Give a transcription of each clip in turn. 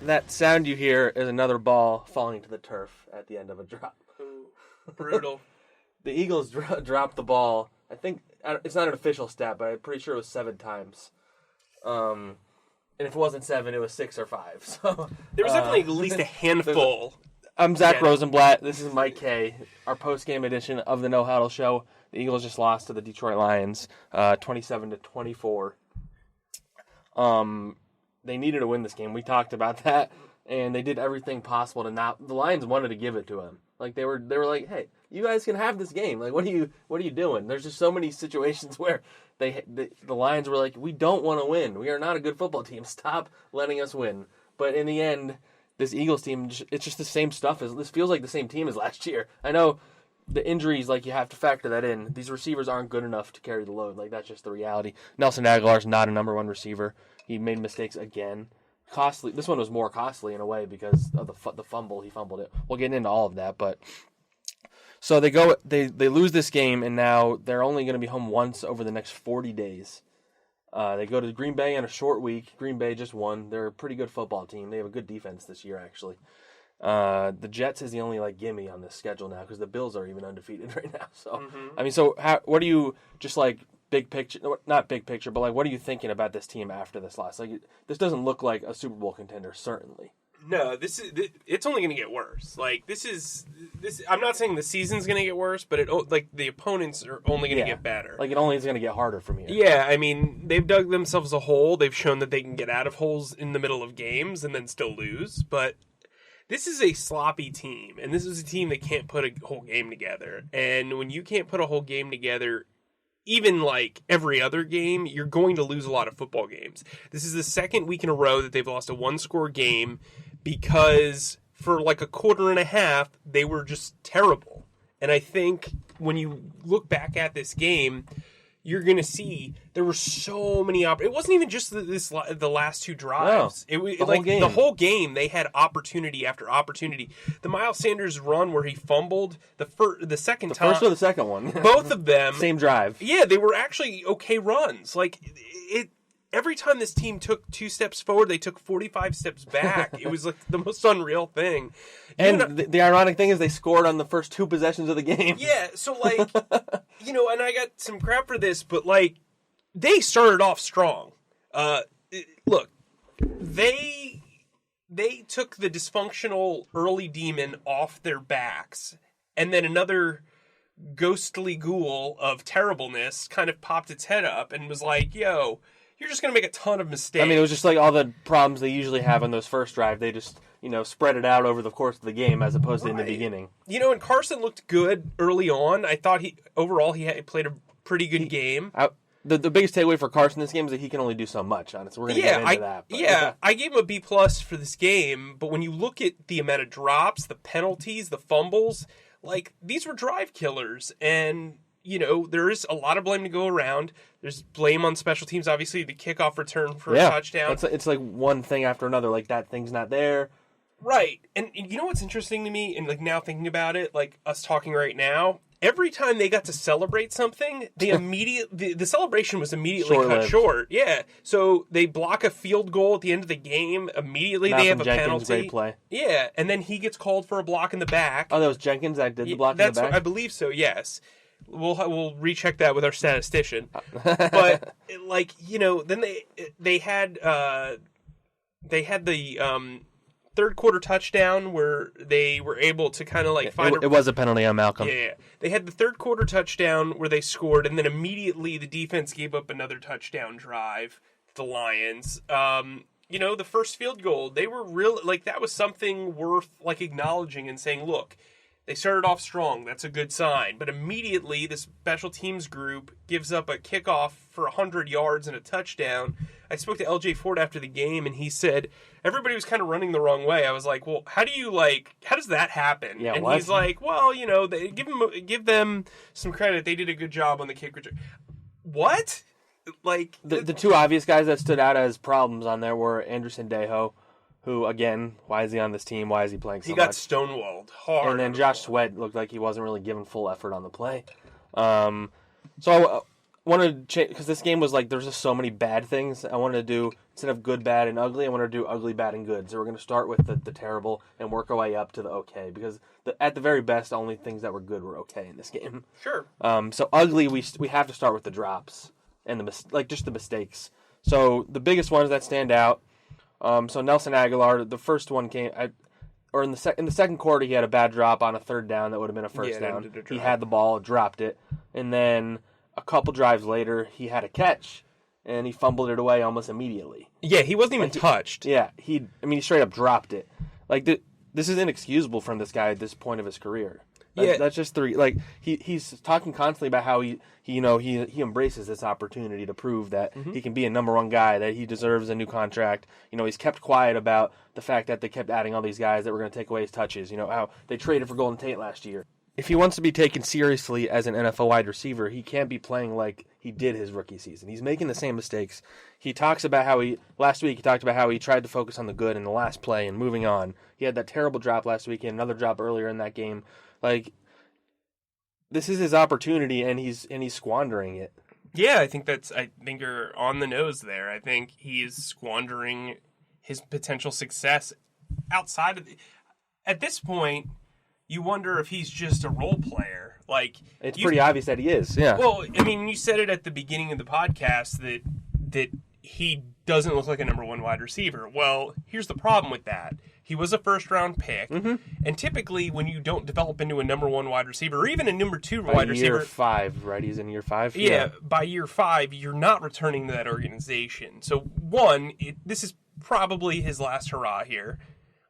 That sound you hear is another ball falling to the turf at the end of a drop. Ooh, brutal. The Eagles dropped the ball. I think it's not an official stat, but I'm pretty sure it was 7 times. And if it wasn't 7, it was 6 or 5. So there was definitely at least a handful. I'm Zack Rosenblatt. This is Mike Kaye. Our post-game edition of the No Huddle Show. The Eagles just lost to the Detroit Lions, 27-24. They needed to win this game. We talked about that, and they did everything possible to not. The Lions wanted to give it to him. Like they were like, "Hey, you guys can have this game. Like, what are you doing?" There's just so many situations where the Lions were like, "We don't want to win. We are not a good football team. Stop letting us win." But in the end, this Eagles team, it's just the same stuff. This feels like the same team as last year. I know the injuries, like you have to factor that in. These receivers aren't good enough to carry the load. Like that's just the reality. Nelson Aguilar's not a number 1 receiver. He made mistakes again. Costly. This one was more costly in a way because of the fumble. He fumbled it. We'll get into all of that, but so they lose this game, and now they're only going to be home once over the next 40 days. They go to Green Bay on a short week. Green Bay just won. They're a pretty good football team. They have a good defense this year, actually. The Jets is the only gimme on this schedule now because the Bills are even undefeated right now. So I mean, what do you just big picture? Not big picture, but what are you thinking about this team after this loss? This doesn't look like a Super Bowl contender, certainly. No, it's only going to get worse. This. I'm not saying the season's going to get worse, but the opponents are only going to get better. It only is going to get harder from here. Yeah, I mean, they've dug themselves a hole. They've shown that they can get out of holes in the middle of games and then still lose, but this is a sloppy team, and this is a team that can't put a whole game together. And when you can't put a whole game together, even every other game, you're going to lose a lot of football games. This is the second week in a row that they've lost a 1-score game because for a quarter and a half, they were just terrible. And I think when you look back at this game, you're going to see there were so many it wasn't even just the last 2 drives. No, the whole game they had opportunity after opportunity. The Miles Sanders run where he fumbled the second time. The first or the second one. Both of them. Same drive. Yeah, they were actually okay runs. Every time this team took 2 steps forward, they took 45 steps back. It was the most unreal thing. And the ironic thing is they scored on the first 2 possessions of the game. Yeah, so and I got some crap for this, but they started off strong. Look, they took the dysfunctional early demon off their backs, and then another ghostly ghoul of terribleness kind of popped its head up and was like, yo, you're just going to make a ton of mistakes. I mean, it was just all the problems they usually have on those first drive. They just, spread it out over the course of the game as opposed to in the beginning. And Carson looked good early on. I thought he played a pretty good game. The biggest takeaway for Carson this game is that he can only do so much, honestly. We're going to get into that. But. I gave him a B+ for this game, but when you look at the amount of drops, the penalties, the fumbles, these were drive killers, and there is a lot of blame to go around. There's blame on special teams, obviously, the kickoff return for a touchdown. It's one thing after another. that thing's not there. Right. And you know what's interesting to me, and now thinking about it, us talking right now, every time they got to celebrate something, the celebration was immediately cut short. Yeah. So they block a field goal at the end of the game. Immediately they have a penalty. Great play. Yeah. And then he gets called for a block in the back. Oh, that was Jenkins that did the block in the back? I believe so, yes. We'll recheck that with our statistician. But then they had the third quarter touchdown where they were able to kind of find it was a penalty on Malcolm. Yeah. They had the third quarter touchdown where they scored, and then immediately the defense gave up another touchdown drive to the Lions. The first field goal, they were really that was something worth acknowledging and saying, look, they started off strong. That's a good sign. But immediately, the special teams group gives up a kickoff for 100 yards and a touchdown. I spoke to LJ Ford after the game, and he said everybody was kind of running the wrong way. I was like, well, how does that happen? Yeah, and he's like, well, they give them some credit. They did a good job on the kick return. What? The 2 obvious guys that stood out as problems on there were Anderson Dejo, who, again, why is he on this team? Why is he playing so much? He got stonewalled hard. And then Josh Sweat looked like he wasn't really giving full effort on the play. So wanted to change because this game was like there's just so many bad things. I wanted to do instead of good, bad, and ugly. I wanted to do ugly, bad, and good. So we're going to start with the terrible and work our way up to the okay because at the very best, the only things that were good were okay in this game. Sure. So ugly, we have to start with the drops and just the mistakes. So the biggest ones that stand out. So Nelson Aguilar, the first one came. In the second quarter, he had a bad drop on a third down that would have been a first down. He had the ball, dropped it, and then a couple drives later, he had a catch, and he fumbled it away almost immediately. Yeah, he wasn't even touched. Yeah, he straight up dropped it. Like this is inexcusable from this guy at this point of his career. That's just he's talking constantly about how he embraces this opportunity to prove that he can be a number one guy, that he deserves a new contract. He's kept quiet about the fact that they kept adding all these guys that were going to take away his touches. How they traded for Golden Tate last year. If he wants to be taken seriously as an NFL wide receiver, he can't be playing like he did his rookie season. He's making the same mistakes. Last week he talked about how he tried to focus on the good in the last play and moving on. He had that terrible drop last week and another drop earlier in that game. Like, this is his opportunity, and he's squandering it. Yeah, I think you're on the nose there. I think he is squandering his potential success outside of at this point, you wonder if he's just a role player. Like, it's pretty obvious that he is. Yeah. Well, I mean, you said it at the beginning of the podcast that he doesn't look like a number one wide receiver. Well, here's the problem with that. He was a first-round pick, and typically when you don't develop into a number one wide receiver, or even a number two wide receiver... year 5, right? He's in year 5? Yeah, by year 5, you're not returning to that organization. So, this is probably his last hurrah here.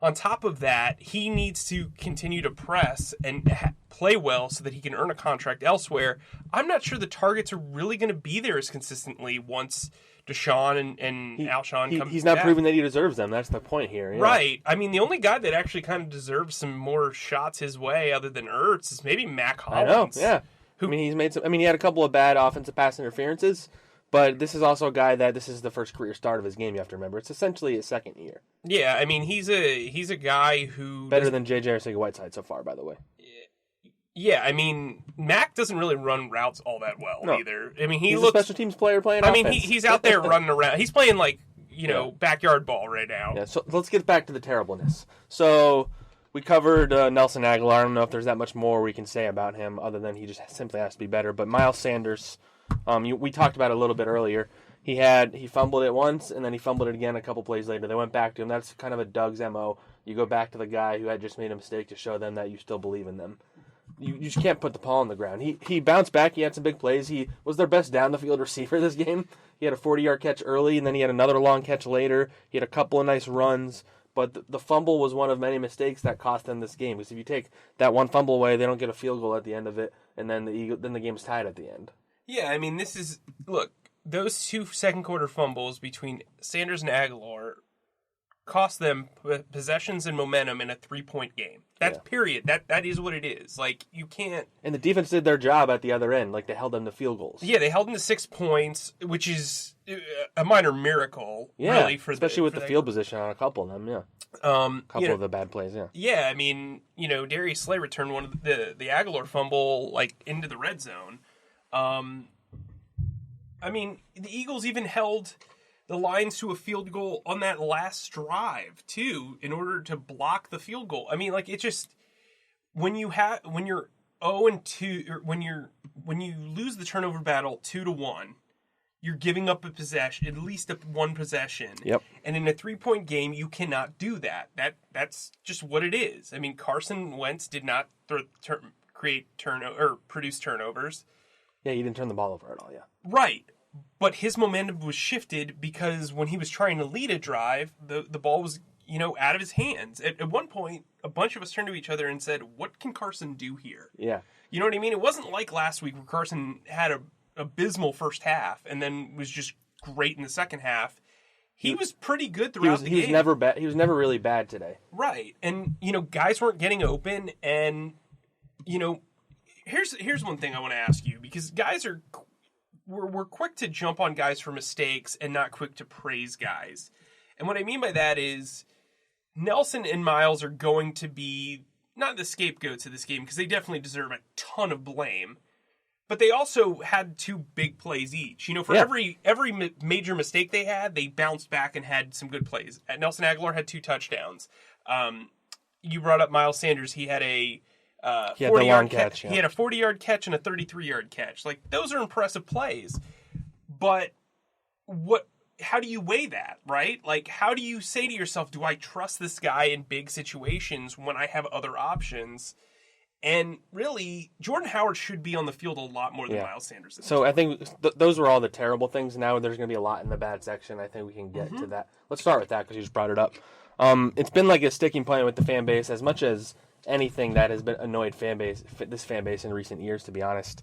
On top of that, he needs to continue to press and play well so that he can earn a contract elsewhere. I'm not sure the targets are really going to be there as consistently once Deshaun and Alshon come back. He's not proving that he deserves them. That's the point here. Yeah. Right. I mean, the only guy that actually kind of deserves some more shots his way other than Ertz is maybe Mac Hollins. I know, yeah. He had a couple of bad offensive pass interferences, but this is also a guy that this is the first career start of his game, you have to remember. It's essentially his second year. Yeah, I mean, he's a guy who... Better than J.J. Arcega-Whiteside so far, by the way. Yeah, I mean, Mac doesn't really run routes all that well either. I mean, he's a special teams player playing offense. I mean, he's out there running around. He's playing backyard ball right now. Yeah, so let's get back to the terribleness. So we covered Nelson Aguilar. I don't know if there's that much more we can say about him other than he just simply has to be better. But Miles Sanders, we talked about it a little bit earlier. He fumbled it once, and then he fumbled it again a couple plays later. They went back to him. That's kind of a Doug's MO. You go back to the guy who had just made a mistake to show them that you still believe in them. You just can't put the ball on the ground. He bounced back. He had some big plays. He was their best down-the-field receiver this game. He had a 40-yard catch early, and then he had another long catch later. He had a couple of nice runs. But the fumble was one of many mistakes that cost them this game. Because if you take that one fumble away, they don't get a field goal at the end of it, and then the game's tied at the end. Yeah, I mean, those 2 second-quarter fumbles between Sanders and Agholor cost them possessions and momentum in a 3-point game. That's period. That is what it is. Like, you can't... And the defense did their job at the other end. Like, they held them to field goals. Yeah, they held them to 6 points, which is a minor miracle, really. Especially with the field position on a couple of them, yeah. Couple of the bad plays, yeah. Yeah, I mean, Darius Slay returned one of the Agholor fumble, into the red zone. I mean, the Eagles even held the Lions to a field goal on that last drive too, in order to block the field goal. I mean, it just when you're 0-2, or when you lose the turnover battle 2-1, you're giving up a possession, at least one possession. Yep. And in a 3-point game, you cannot do that. That's just what it is. I mean, Carson Wentz did not produce turnovers. Yeah, he didn't turn the ball over at all. Yeah. Right. But his momentum was shifted because when he was trying to lead a drive, the ball was, out of his hands. At one point, a bunch of us turned to each other and said, what can Carson do here? Yeah. You know what I mean? It wasn't like last week where Carson had a abysmal first half and then was just great in the second half. He was pretty good throughout the game. He was never bad. He was never really bad today. Right. And, guys weren't getting open. And, here's one thing I want to ask you, because guys we're quick to jump on guys for mistakes and not quick to praise guys. And what I mean by that is Nelson and Miles are going to be not the scapegoats of this game, because they definitely deserve a ton of blame. But they also had 2 big plays each. For every major mistake they had, they bounced back and had some good plays. Nelson Agholor had 2 touchdowns. You brought up Miles Sanders. He had a 40-yard catch. Yeah. He had a 40-yard catch and a 33-yard catch. Like, those are impressive plays. But how do you weigh that, right? Like, how do you say to yourself, do I trust this guy in big situations when I have other options? And really, Jordan Howard should be on the field a lot more than Miles Sanders. So I think those were all the terrible things. Now there's going to be a lot in the bad section. I think we can get to that. Let's start with that because you just brought it up. It's been like a sticking point with the fan base as much as anything that has been annoyed this fan base in recent years, to be honest.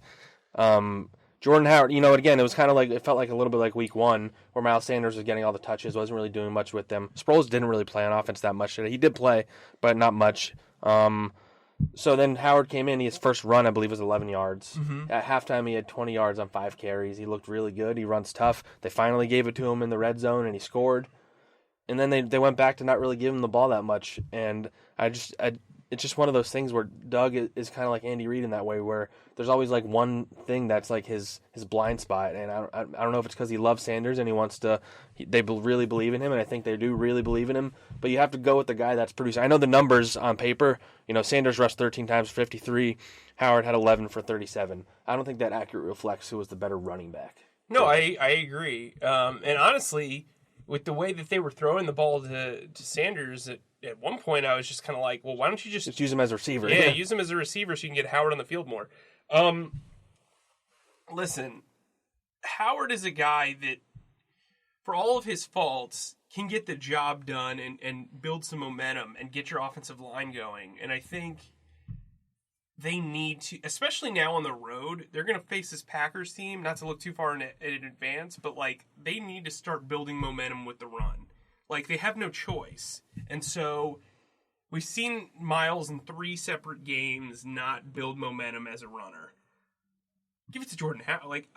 Jordan Howard, again, it was kind of like, it felt like a little bit like week 1 where Miles Sanders was getting all the touches, wasn't really doing much with them. Sproles didn't really play on offense that much today. He did play, but not much. So then Howard came in. His first run, I believe, was 11 yards. At halftime, he had 20 yards on 5 carries. He looked really good. He runs tough. They finally gave it to him in the red zone, and he scored. And then they went back to not really give him the ball that much. And it's just one of those things where Doug is kind of like Andy Reid in that way, where there's always like one thing that's like his blind spot. And I don't know if it's because he loves Sanders and he wants to. They really believe in him, and I think they do really believe in him. But you have to go with the guy that's producing. I know the numbers on paper. Sanders rushed 13 times for 53. Howard had 11 for 37. I don't think that accurately reflects who was the better running back. No, I agree. And honestly, with the way that they were throwing the ball to Sanders, at one point I was just kind of like, well, why don't you just use him as a receiver? Yeah, use him as a receiver so you can get Howard on the field more. Listen, Howard is a guy that, for all of his faults, can get the job done and build some momentum and get your offensive line going. And I think they need to, especially now on the road, they're going to face this Packers team, not to look too far in advance, but like they need to start building momentum with the run. Like, they have no choice. And so we've seen Miles in 3 separate games not build momentum as a runner. Give it to Jordan Howard. Like,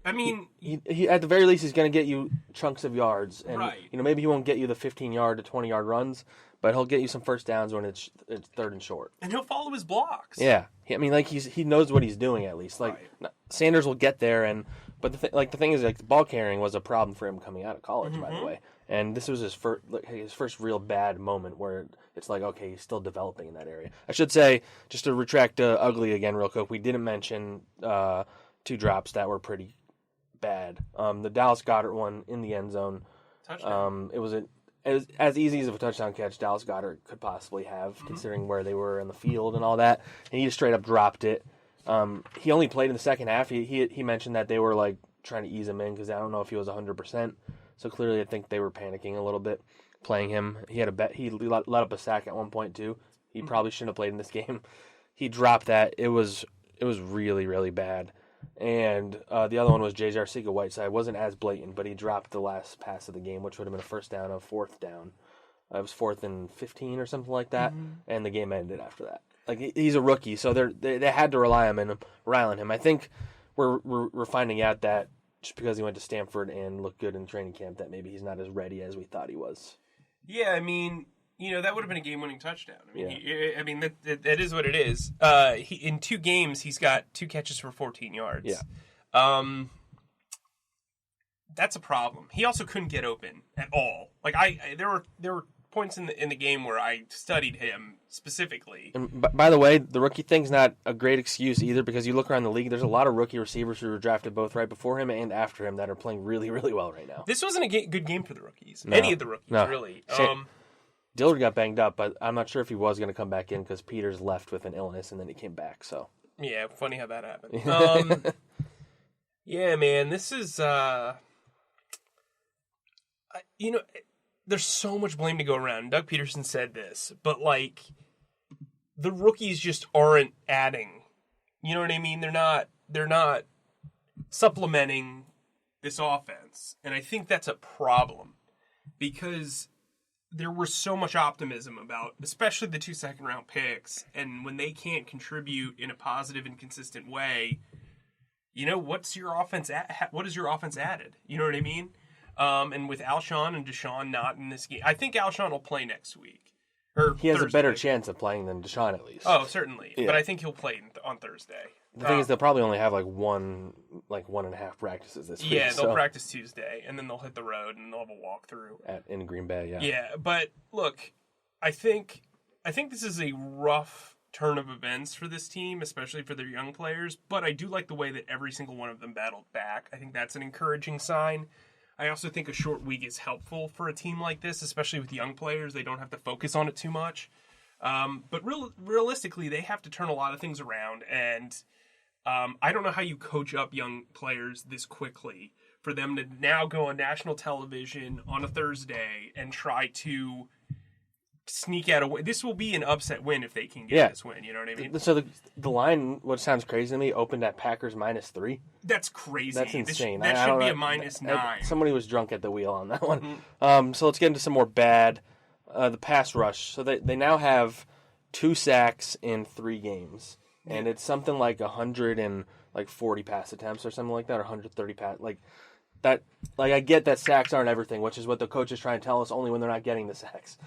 I mean... He at the very least, he's going to get you chunks of yards. And, right. Maybe he won't get you the 15-yard to 20-yard runs, but he'll get you some first downs when it's 3rd and short. And he'll follow his blocks. Yeah. He knows what he's doing, at least. Like, right. Sanders will get there, but the thing is, like, the ball carrying was a problem for him coming out of college, by the way. And this was his first real bad moment where it's like, okay, he's still developing in that area. I should say, just to retract Ugly again real quick, we didn't mention 2 drops that were pretty bad. The Dallas Goedert one in the end zone. Touchdown. It was as easy as a touchdown catch Dallas Goedert could possibly have, considering where they were in the field and all that. And he just straight up dropped it. He only played in the second half. He mentioned that they were like trying to ease him in because I don't know if he was 100%. So clearly, I think they were panicking a little bit, playing him. He had he let up a sack at one point too. He probably shouldn't have played in this game. He dropped that. It was really, really bad. And the other one was J.J. Arcega-Whiteside. It wasn't as blatant, but he dropped the last pass of the game, which would have been a first down, a 4th down. It was 4th and 15 or something like that, and the game ended after that. Like, he's a rookie, so they had to rely on him. I think we're finding out that just because he went to Stanford and looked good in training camp, that maybe he's not as ready as we thought he was. Yeah, I mean, that would have been a game-winning touchdown. That is what it is. In 2 games, he's got 2 catches for 14 yards. Yeah. That's a problem. He also couldn't get open at all. Like, there were points in the game where I studied him specifically. And by the way, the rookie thing's not a great excuse either, because you look around the league, there's a lot of rookie receivers who were drafted both right before him and after him that are playing really, really well right now. This wasn't a good game for the rookies. No, any of the rookies, really. Dillard got banged up, but I'm not sure if he was going to come back in because Peters left with an illness and then he came back. So yeah, funny how that happened. Yeah, man, this is there's so much blame to go around. Doug Peterson said this, but like the rookies just aren't adding. You know what I mean? They're not supplementing this offense. And I think that's a problem because there was so much optimism about, especially the 2 second-round picks, and when they can't contribute in a positive and consistent way, what is your offense added? You know what I mean? And with Alshon and Deshaun not in this game, I think Alshon will play next week. He has Thursday. A better chance of playing than Deshaun, at least. Oh, certainly. Yeah. But I think he'll play on Thursday. The thing is, they'll probably only have like 1.5 practices this week. Yeah, they'll practice Tuesday, and then they'll hit the road, and they'll have a walkthrough in Green Bay. Yeah. Yeah, but look, I think this is a rough turn of events for this team, especially for their young players. But I do like the way that every single one of them battled back. I think that's an encouraging sign. I also think a short week is helpful for a team like this, especially with young players. They don't have to focus on it too much. But realistically, they have to turn a lot of things around, and I don't know how you coach up young players this quickly for them to now go on national television on a Thursday and try to sneak out a win. This will be an upset win if they can get this win. You know what I mean? So the line, what sounds crazy to me, opened at Packers -3. That's crazy. That's insane. That should be a -9. Somebody was drunk at the wheel on that one. So let's get into some more bad. The pass rush. So they now have 2 sacks in 3 games. And it's something like 140 pass attempts or something like that, or 130 pass. Like that. Like I get that sacks aren't everything, which is what the coach is trying to tell us. Only when they're not getting the sacks.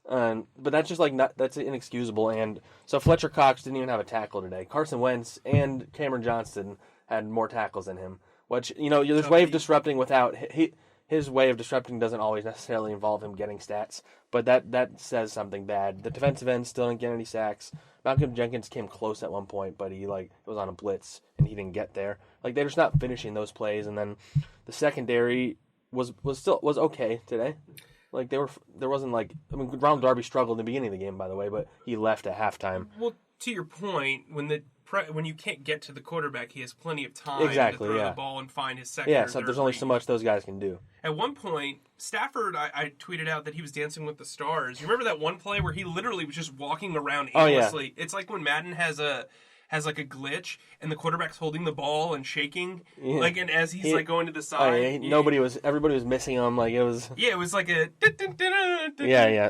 But that's just that's inexcusable. And so Fletcher Cox didn't even have a tackle today. Carson Wentz and Cameron Johnston had more tackles than him. Which there's a way of disrupting without his way of disrupting doesn't always necessarily involve him getting stats. But that says something bad. The defensive end still didn't get any sacks. Malcolm Jenkins came close at one point, but he it was on a blitz and he didn't get there. Like they're just not finishing those plays. And then the secondary was okay today. Like there wasn't Ronald Darby struggled in the beginning of the game, by the way, but he left at halftime. Well, to your point, when you can't get to the quarterback, he has plenty of time to throw the ball and find his second. Yeah, so there's only so much those guys can do. At one point, Stafford, I tweeted out that he was dancing with the stars. You remember that one play where he literally was just walking around aimlessly? It's like when Madden has a glitch and the quarterback's holding the ball and shaking, and as he's going to the side. Everybody was missing him. Like it was. Yeah, it was like a.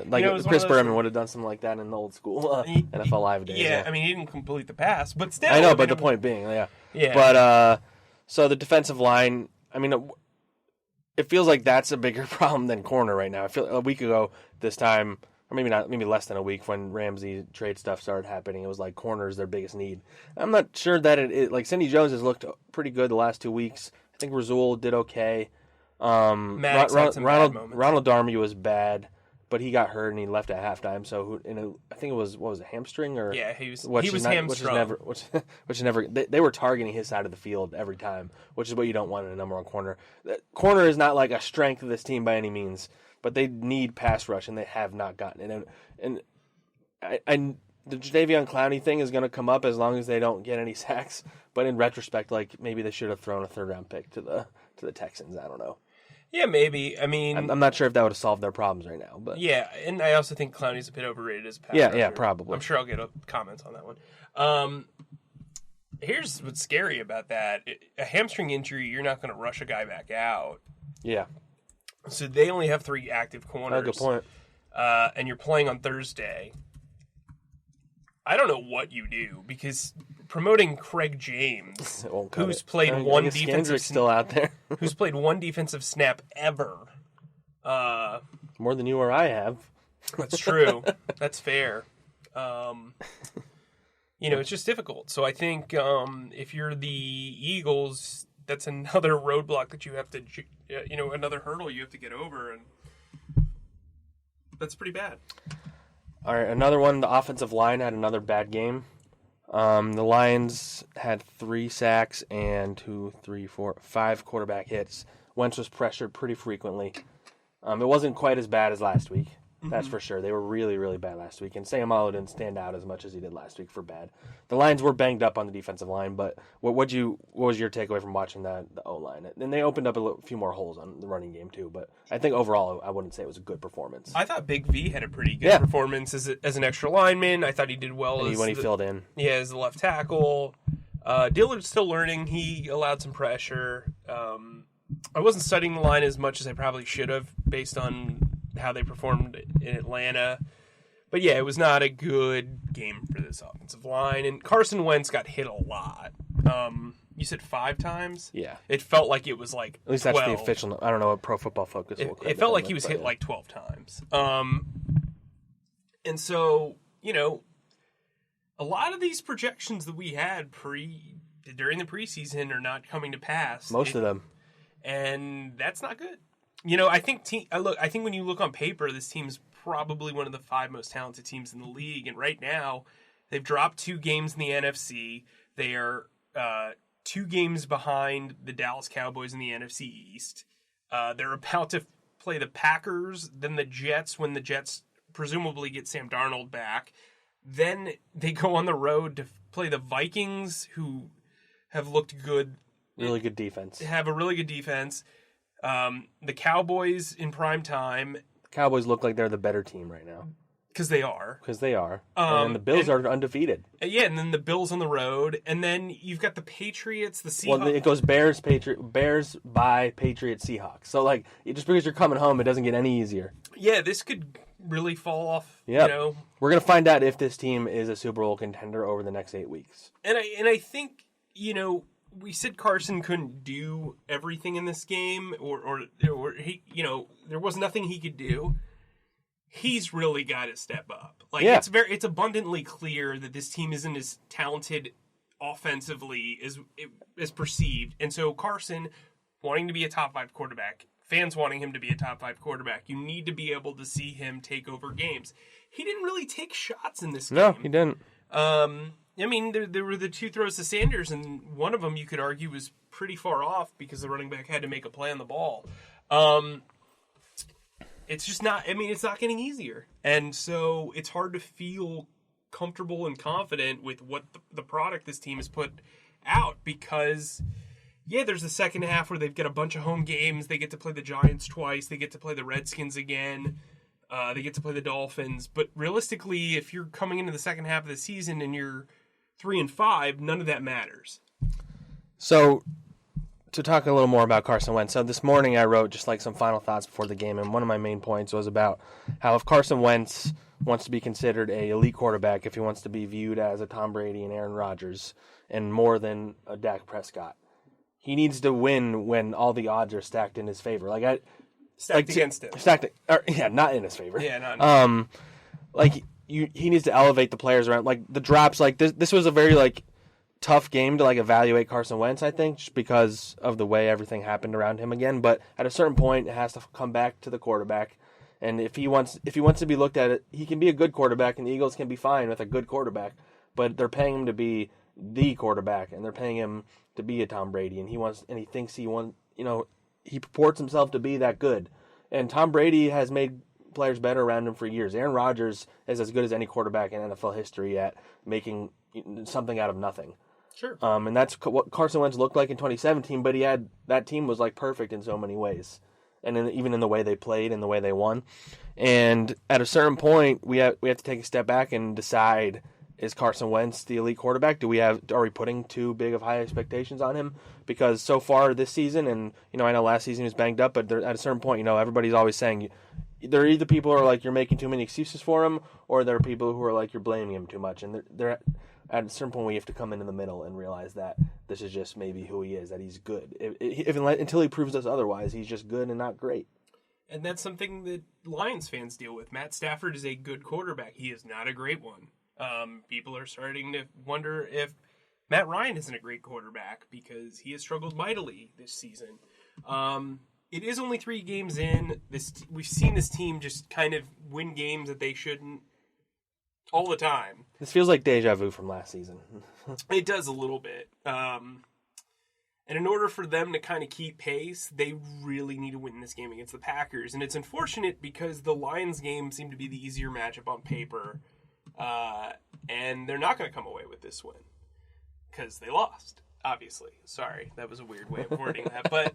Like Chris Berman would have done something like that in the old school NFL Live days. Yeah, I mean he didn't complete the pass, but still. I know, but the point being, yeah. But so the defensive line, I mean, it feels like that's a bigger problem than corner right now. I feel a week ago this time. Or maybe not, maybe less than a week when Ramsey trade stuff started happening. It was like corners their biggest need. I'm not sure that it like Cindy Jones has looked pretty good the last 2 weeks. I think Rasul did okay. Ronald Darby was bad, but he got hurt and he left at halftime. So I think it was a hamstring or he was hamstrung. Which never they were targeting his side of the field every time, which is what you don't want in a number one corner. Corner is not like a strength of this team by any means. But they need pass rush, and they have not gotten it. And the Jadeveon Clowney thing is going to come up as long as they don't get any sacks. But in retrospect, like maybe they should have thrown a 3rd-round pick to the Texans. I don't know. Yeah, maybe. I mean, I'm not sure if that would have solved their problems right now. But yeah, and I also think Clowney's a bit overrated as a pass rusher. Yeah, probably. I'm sure I'll get comments on that one. Here's what's scary about that: a hamstring injury, you're not going to rush a guy back out. Yeah. So they only have 3 active corners. Good point. And you're playing on Thursday. I don't know what you do because promoting Craig James, who's played one defensive still out there, who's played 1 defensive snap ever. More than you or I have. That's true. That's fair. It's just difficult. So I think if you're the Eagles, that's another roadblock that you have to, another hurdle you have to get over, and that's pretty bad. All right, another one, the offensive line had another bad game. The Lions had 3 sacks and 5 quarterback hits. Wentz was pressured pretty frequently. It wasn't quite as bad as last week. That's for sure. They were really, really bad last week, and Sayamalo didn't stand out as much as he did last week for bad. The Lions were banged up on the defensive line, but what was your takeaway from watching the O-line? And they opened up a few more holes on the running game too, but I think overall I wouldn't say it was a good performance. I thought Big V had a pretty good performance as an extra lineman. I thought he did well when he filled in. Yeah, as the left tackle. Dillard's still learning. He allowed some pressure. I wasn't studying the line as much as I probably should have based on how they performed in Atlanta. But yeah, it was not a good game for this offensive line. And Carson Wentz got hit a lot. You said 5 times? Yeah. It felt like it was like at least 12. That's the official. I don't know what Pro Football Focus will It felt like he was hit like 12 times. And so, a lot of these projections that we had during the preseason are not coming to pass. Most of them. And that's not good. I think when you look on paper, this team's probably one of the 5 most talented teams in the league. And right now, they've dropped 2 games in the NFC. They are 2 games behind the Dallas Cowboys in the NFC East. They're about to play the Packers, then the Jets when the Jets presumably get Sam Darnold back. Then they go on the road to play the Vikings, who have looked good. Really good defense. Have a really good defense. The Cowboys in prime time. The Cowboys look like they're the better team right now. Because they are. And the Bills are undefeated. Yeah, and then the Bills on the road. And then you've got the Patriots, the Seahawks. Well, it goes Bears, by Patriots, Seahawks. So, just because you're coming home, it doesn't get any easier. Yeah, this could really fall off. Yeah. We're going to find out if this team is a Super Bowl contender over the next 8 weeks. And I think, we said Carson couldn't do everything in this game, or he, there was nothing he could do. He's really got to step up. It's abundantly clear that this team isn't as talented offensively as perceived. And so Carson, wanting to be a top 5 quarterback, fans wanting him to be a top 5 quarterback, you need to be able to see him take over games. He didn't really take shots in this game. No, he didn't. There were the 2 throws to Sanders, and one of them you could argue was pretty far off because the running back had to make a play on the ball. It's just not, it's not getting easier. And so it's hard to feel comfortable and confident with what the product this team has put out because, there's the second half where they've got a bunch of home games. They get to play the Giants twice. They get to play the Redskins again. They get to play the Dolphins. But realistically, if you're coming into the second half of the season and you're 3-5, none of that matters. So, to talk a little more about Carson Wentz. So this morning I wrote just some final thoughts before the game, and one of my main points was about how if Carson Wentz wants to be considered a elite quarterback, if he wants to be viewed as a Tom Brady and Aaron Rodgers and more than a Dak Prescott, he needs to win when all the odds are stacked in his favor. Stacked against him. Not in his favor. Yeah, not in his favor. He needs to elevate the players around. The drops, this was a very, tough game to evaluate Carson Wentz, I think, just because of the way everything happened around him again. But at a certain point, it has to come back to the quarterback. And if he wants to be looked at, he can be a good quarterback, and the Eagles can be fine with a good quarterback. But they're paying him to be the quarterback, and they're paying him to be a Tom Brady, and he thinks he purports himself to be that good. And Tom Brady has made players better around him for years. Aaron Rodgers is as good as any quarterback in NFL history at making something out of nothing. Sure. And that's what Carson Wentz looked like in 2017, but that team was perfect in so many ways. And even in the way they played and the way they won. And at a certain point, we have to take a step back and decide, is Carson Wentz the elite quarterback? Are we putting too big of high expectations on him? Because so far this season, and I know last season he was banged up, but at a certain point, everybody's always saying, there are either people who are you're making too many excuses for him, or there are people who are you're blaming him too much. And they're at a certain point, we have to come in the middle and realize that this is just maybe who he is, that he's good. Until he proves us otherwise, he's just good and not great. And that's something that Lions fans deal with. Matt Stafford is a good quarterback. He is not a great one. People are starting to wonder if Matt Ryan isn't a great quarterback because he has struggled mightily this season. It is only 3 games in. We've seen this team just kind of win games that they shouldn't all the time. This feels like deja vu from last season. It does a little bit. And in order for them to kind of keep pace, they really need to win this game against the Packers. And it's unfortunate because the Lions game seemed to be the easier matchup on paper. And they're not going to come away with this win because they lost, obviously. Sorry, that was a weird way of wording that. But,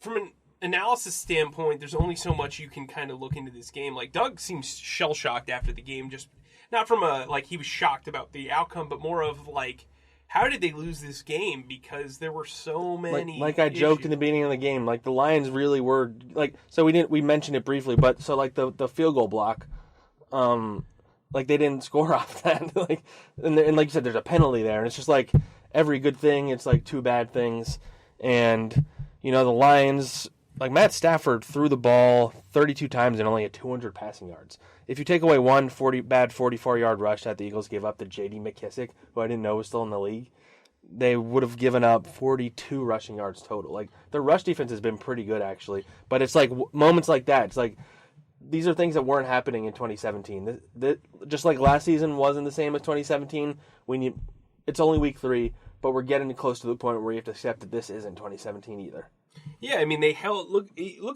from an analysis standpoint, there's only so much you can kind of look into this game. Doug seems shell-shocked after the game, just not from he was shocked about the outcome, but more of how did they lose this game? Because there were so many I joked in the beginning of the game, the Lions really were so we mentioned it briefly, but so the field goal block, they didn't score off that, and like you said, there's a penalty there, and it's just every good thing, it's 2 bad things, and the Lions like Matt Stafford threw the ball 32 times and only had 200 passing yards. If you take away one bad 44-yard rush that the Eagles gave up to J.D. McKissick, who I didn't know was still in the league, they would have given up 42 rushing yards total. Like, their rush defense has been pretty good, actually. But it's like moments like that. It's like these are things that weren't happening in 2017. Just like last season wasn't the same as 2017. It's only week 3, but we're getting close to the point where you have to accept that this isn't 2017 either. Yeah, I mean, they held... Look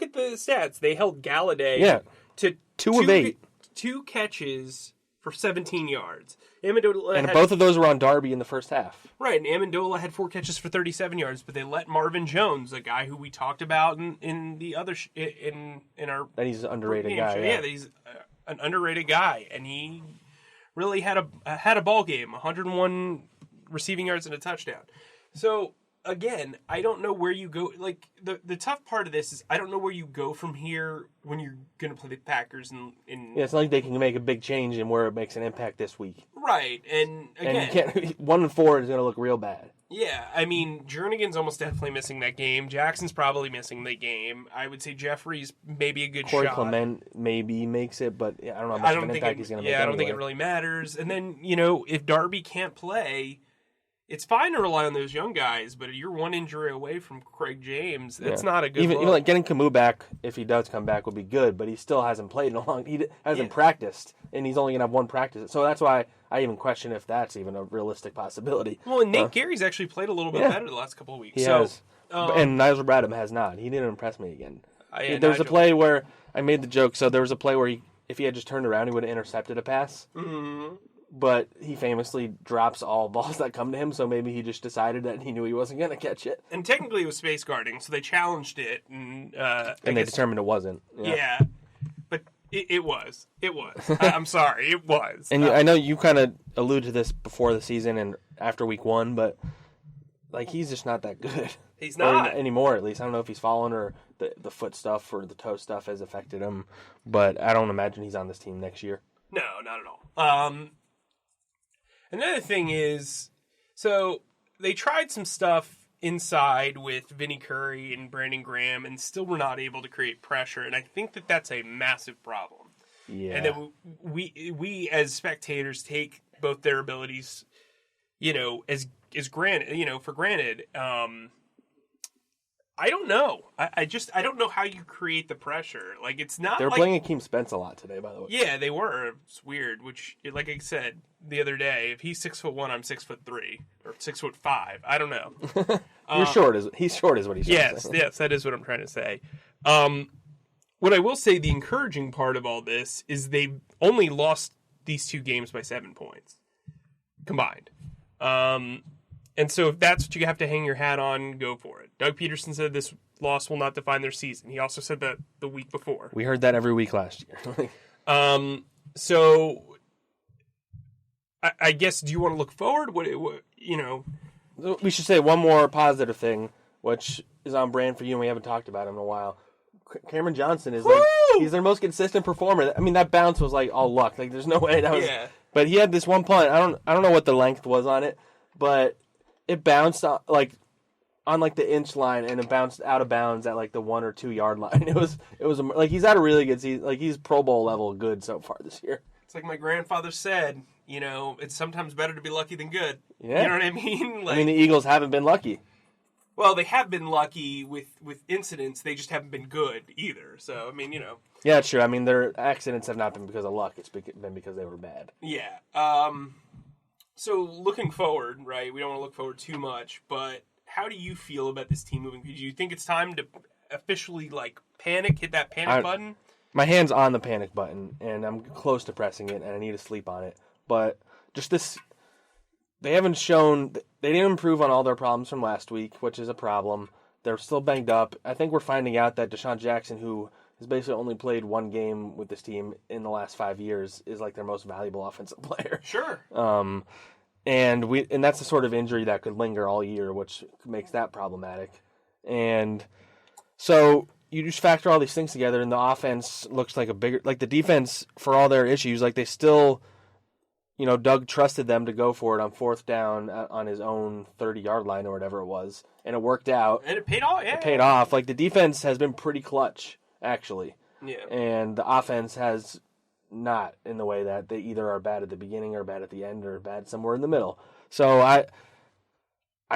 at the stats. They held Galladay to 2 of 8. 2 catches for 17 yards. Amendola both of those were on Darby in the first half. Right, and Amendola had 4 catches for 37 yards, but they let Marvin Jones, a guy who we talked about in the other... in our... That he's an underrated guy. Yeah, he's an underrated guy, and he really had a ball game, 101 receiving yards and a touchdown. So... Again, I don't know where you go. Like, the tough part of this is I don't know where you go from here when you're going to play the Packers. Yeah, it's not like they can make a big change in where it makes an impact this week. Right, and again... And you can't, 1-4 is going to look real bad. Yeah, I mean, Jernigan's almost definitely missing that game. Jackson's probably missing the game. I would say Jeffrey's maybe a good Corey shot. Clement maybe makes it, but I don't know how much of an impact he's going to make. Yeah, I don't think it really matters. And then, if Darby can't play... It's fine to rely on those young guys, but you're one injury away from Craig James. That's not a good even like getting Camus back, if he does come back, would be good, but he still hasn't played in a long... He hasn't practiced, and he's only going to have 1 practice. So that's why I even question if that's even a realistic possibility. Well, and Nate Gary's actually played a little bit better the last couple of weeks. He has. And Nigel Bradham has not. He didn't impress me again. There was a play where... I made the joke, so there was a play where if he had just turned around, he would have intercepted a pass. Mm-hmm. But he famously drops all balls that come to him, so maybe he just decided that he knew he wasn't going to catch it. And technically it was space guarding, so they challenged it. And they determined it wasn't. Yeah. But it was. It was. I'm sorry, it was. And I know you kind of alluded to this before the season and after week 1, but like he's just not that good. He's not. Or anymore, at least. I don't know if he's fallen or the foot stuff or the toe stuff has affected him, but I don't imagine he's on this team next year. No, not at all. Another thing is, so they tried some stuff inside with Vinnie Curry and Brandon Graham and still were not able to create pressure, and I think that that's a massive problem. Yeah. And then we as spectators take both their abilities, as granted, for granted. I don't know. I don't know how you create the pressure. Like, it's not. They were playing Akeem Spence a lot today, by the way. Yeah, they were. It's weird. Which, like I said the other day, if he's 6'1", I'm 6'3", or 6'5". I don't know. He's short is what he's trying to say. Yes, that is what I'm trying to say. What I will say, the encouraging part of all this is they've only lost these 2 games by 7 points combined. And so if that's what you have to hang your hat on, go for it. Doug Peterson said this loss will not define their season. He also said that the week before. We heard that every week last year. So I guess, do you want to look forward? What We should say one more positive thing, which is on brand for you, and we haven't talked about him in a while. Cameron Johnson is he's their most consistent performer. I mean, that bounce was like all luck. Like, there's no way that was. Yeah. But he had this one punt. I don't know what the length was on it, but it bounced on the inch line, and it bounced out of bounds at like the 1 or 2 yard line. It was like he's had a really good season. Like, he's Pro Bowl level good so far this year. It's like my grandfather said. It's sometimes better to be lucky than good. Yeah. You know what I mean? The Eagles haven't been lucky. Well, they have been lucky with incidents. They just haven't been good either. So, Yeah, sure. I mean, their accidents have not been because of luck. It's been because they were bad. Yeah. So, looking forward, right? We don't want to look forward too much, but how do you feel about this team moving? Do you think it's time to officially, panic, hit that panic button? My hand's on the panic button, and I'm close to pressing it, and I need to sleep on it. But just this... They haven't shown... They didn't improve on all their problems from last week, which is a problem. They're still banged up. I think we're finding out that Deshaun Jackson, who has basically only played 1 game with this team in the last 5 years, is like their most valuable offensive player. Sure. And that's the sort of injury that could linger all year, which makes that problematic. And so you just factor all these things together, and the offense looks like the defense, for all their issues, like they still Doug trusted them to go for it on 4th down on his own 30-yard line or whatever it was, and it worked out. And it paid off. Yeah, it paid off. Like, the defense has been pretty clutch, actually. Yeah. And the offense has not, in the way that they either are bad at the beginning or bad at the end or bad somewhere in the middle. So I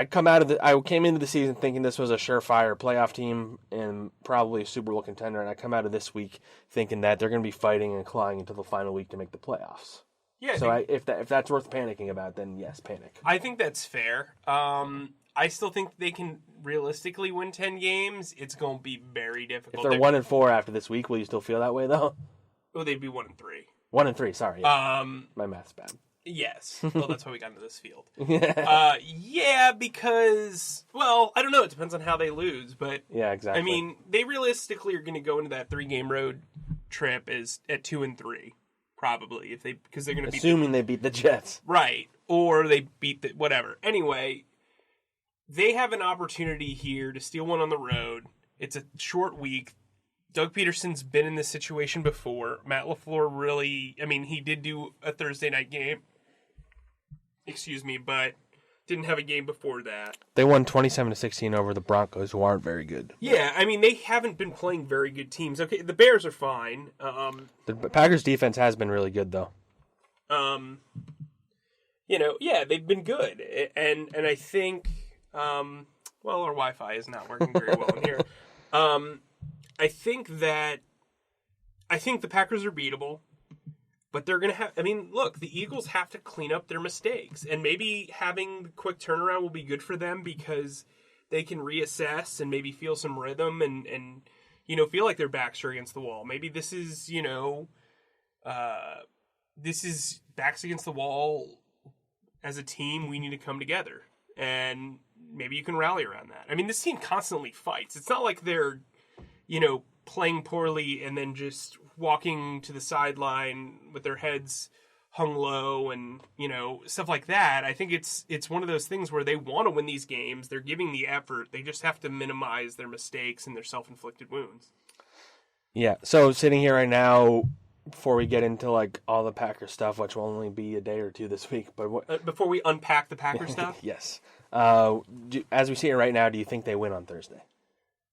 came into the season thinking this was a surefire playoff team and probably a Super Bowl contender, and I come out of this week thinking that they're going to be fighting and clawing until the final week to make the playoffs. Yeah. If that's worth panicking about, then yes, panic. I think that's fair. I still think they can realistically win 10 games. It's going to be very difficult. If they're 1-4 after this week, will you still feel that way though? Oh, they'd be 1-3. 1-3. Sorry. Yeah. My math's bad. Yes. Well, that's why we got into this field. Yeah, because, well, I don't know. It depends on how they lose, but yeah, exactly. I mean, they realistically are going to go into that 3-game road trip at 2-3, probably, because they're going to assuming they beat the Jets, right? Or they beat the whatever. Anyway, they have an opportunity here to steal one on the road. It's a short week. Doug Peterson's been in this situation before. Matt LaFleur really, he did do a Thursday night game. But didn't have a game before that. They won 27-16 over the Broncos, who aren't very good. Yeah, they haven't been playing very good teams. Okay, the Bears are fine. The Packers' defense has been really good, though. Yeah, they've been good. And I think, our Wi-Fi is not working very well in here. I think the Packers are beatable, but they're going to have, look, the Eagles have to clean up their mistakes, and maybe having the quick turnaround will be good for them because they can reassess and maybe feel some rhythm and feel like their backs are against the wall. Maybe this is, this is backs against the wall as a team. We need to come together, and maybe you can rally around that. This team constantly fights. It's not like they're playing poorly and then just walking to the sideline with their heads hung low and, stuff like that. I think it's one of those things where they want to win these games. They're giving the effort. They just have to minimize their mistakes and their self-inflicted wounds. Yeah. So sitting here right now, before we get into all the Packers stuff, which will only be a day or two this week, but before we unpack the Packers stuff? Yes. As we see it right now, do you think they win on Thursday?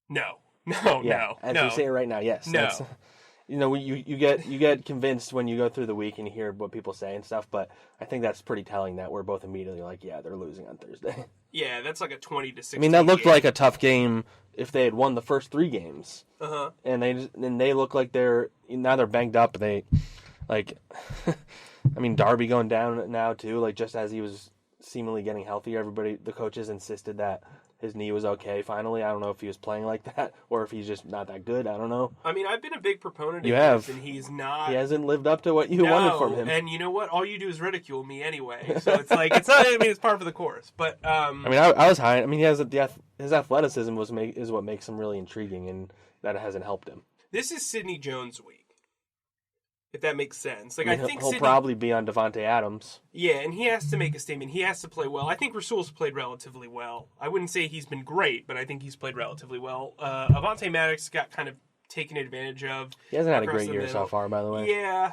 No. As we say it right now, yes. No. You get convinced when you go through the week and you hear what people say and stuff, but I think that's pretty telling that we're both immediately like, yeah, they're losing on Thursday. Yeah, that's like a 20-16. That looked like a tough game if they had won the first 3 games. Uh-huh. And they look like they're banged up. They Darby going down now too, just as he was seemingly getting healthier, the coaches insisted that his knee was okay finally. I don't know if he was playing like that or if he's just not that good. I don't know. I've been a big proponent of his, and he's not. He hasn't lived up to what you wanted from him. And you know what? All you do is ridicule me anyway. So it's it's not. It's part of the course. But I was high. He has his athleticism is what makes him really intriguing, and that hasn't helped him. This is Sidney Jones week, if that makes sense. I think he'll probably be on Devontae Adams. Yeah, and he has to make a statement. He has to play well. I think Rasul's played relatively well. I wouldn't say he's been great, but I think he's played relatively well. Avonte Maddox got kind of taken advantage of. He hasn't had a great year so far, by the way. Yeah.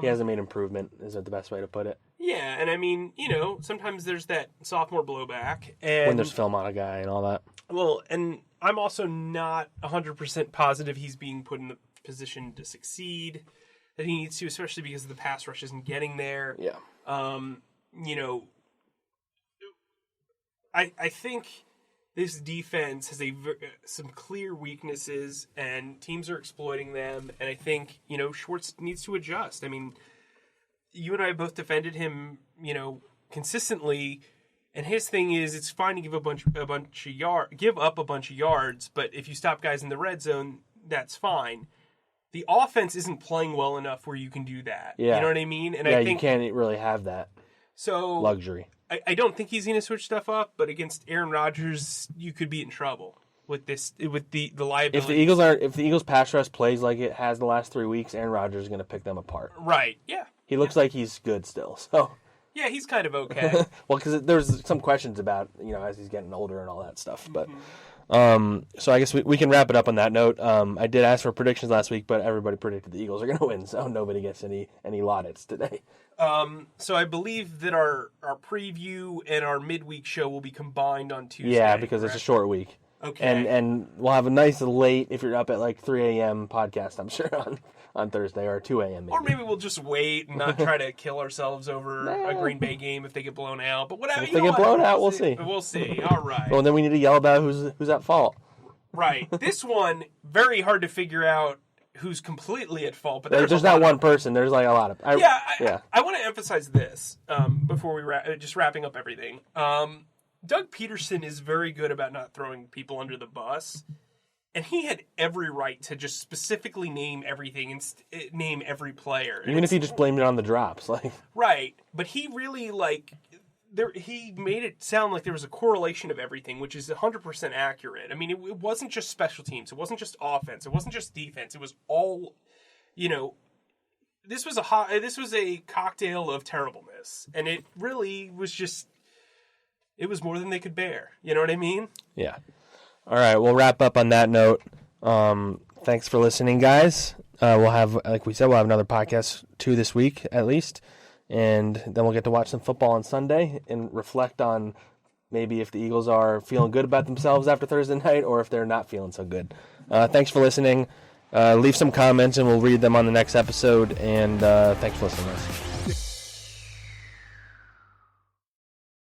He hasn't made improvement, is the best way to put it. Yeah, and sometimes there's that sophomore blowback. And when there's film on a guy and all that. Well, and I'm also not 100% positive he's being put in the position to succeed that he needs to, especially because the pass rush isn't getting there. Yeah. I think this defense has some clear weaknesses, and teams are exploiting them. And I think Schwartz needs to adjust. You and I both defended him, consistently. And his thing is, it's fine to give up a bunch of yards, but if you stop guys in the red zone, that's fine. The offense isn't playing well enough where you can do that. Yeah. You know what I mean? And I think you can't really have that luxury. I don't think he's going to switch stuff up, but against Aaron Rodgers, you could be in trouble with the liability. If the Eagles pass rush plays like it has the last 3 weeks, Aaron Rodgers is going to pick them apart. Right. Yeah. He looks like he's good still. So. Yeah, he's kind of okay. Well, because there's some questions about as he's getting older and all that stuff, but. So I guess we can wrap it up on that note. I did ask for predictions last week, but everybody predicted the Eagles are going to win, so nobody gets any laudits today. So I believe that our preview and our midweek show will be combined on Tuesday. Yeah, because it's a short week. Okay. And we'll have a nice late, if you're up at like 3 a.m. podcast, I'm sure, on Thursday, or 2 a.m. Or maybe we'll just wait and not try to kill ourselves over a Green Bay game if they get blown out. But whatever. If they get blown out, we'll see. We'll see. All right. Well, then we need to yell about who's at fault. Right. This one, very hard to figure out who's completely at fault. But there's not one person. There's like a lot of... I want to emphasize this before we just wrapping up everything. Doug Peterson is very good about not throwing people under the bus. And he had every right to just specifically name everything and name every player. Even if he just blamed it on the drops. Right. But he really, he made it sound like there was a correlation of everything, which is 100% accurate. I mean, it wasn't just special teams. It wasn't just offense. It wasn't just defense. It was all, this was a cocktail of terribleness. And it really was just... It was more than they could bear. You know what I mean? Yeah. All right, we'll wrap up on that note. Thanks for listening, guys. We'll have, like we said, another podcast 2 this week at least. And then we'll get to watch some football on Sunday and reflect on maybe if the Eagles are feeling good about themselves after Thursday night or if they're not feeling so good. Thanks for listening. Leave some comments and we'll read them on the next episode. And thanks for listening, guys.